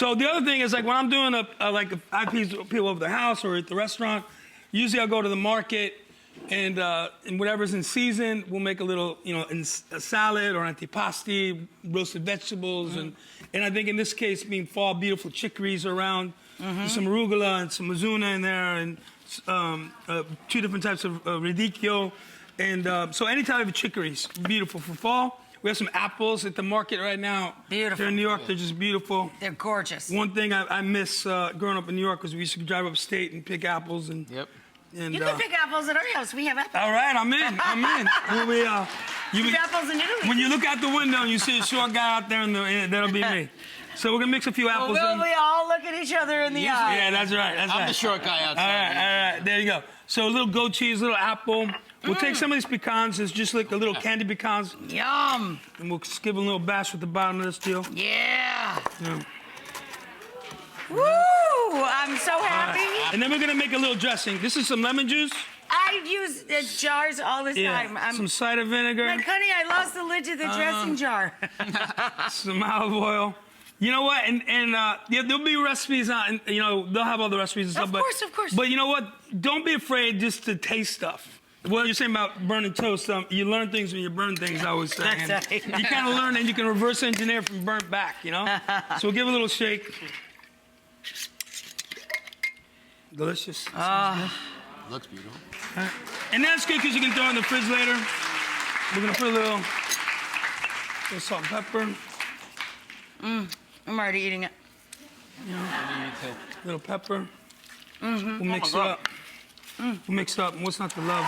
So the other thing is, like, when I'm doing I have people over the house or at the restaurant, usually I'll go to the market and whatever's in season, we'll make a little, a salad or antipasti, roasted vegetables. And I think in this case, being fall, beautiful chicories around, some arugula and some mazuna in there, and 2 different types of radicchio. And so any type of chicories, beautiful for fall. We have some apples at the market right now. Beautiful. They're in New York. They're just beautiful. They're gorgeous. One thing I miss growing up in New York was we used to drive upstate and pick apples. And you can pick apples at our house. We have apples. All right, I'm in. Apples in Italy. When you look out the window and you see a short guy out there, that'll be me. So we're gonna mix a few apples in. We all look at each other in the eye. Yeah, that's right. I'm the short guy outside. All right. There you go. So a little goat cheese, a little apple. We'll take some of these pecans. It's just like a little candy pecans. Yum. And we'll just give a little bash with the bottom of this deal. Yeah. Yeah. Woo! I'm so happy. Right. And then we're gonna make a little dressing. This is some lemon juice. I use jars all the time. Some cider vinegar. Like, honey, I lost the lid to the dressing jar. Some olive oil. You know what? And there'll be recipes on. They'll have all the recipes and stuff. Of course. But you know what? Don't be afraid just to taste stuff. What you're saying about burning toast, you learn things when you burn things, I always say. That's right. You kind of learn and you can reverse engineer from burnt back, So we'll give it a little shake. Delicious. Looks beautiful. Right. And that's good because you can throw it in the fridge later. We're going to put a little salt and pepper. I'm already eating it. Little pepper. We'll mix it up. We'll mix it up. And what's not to love?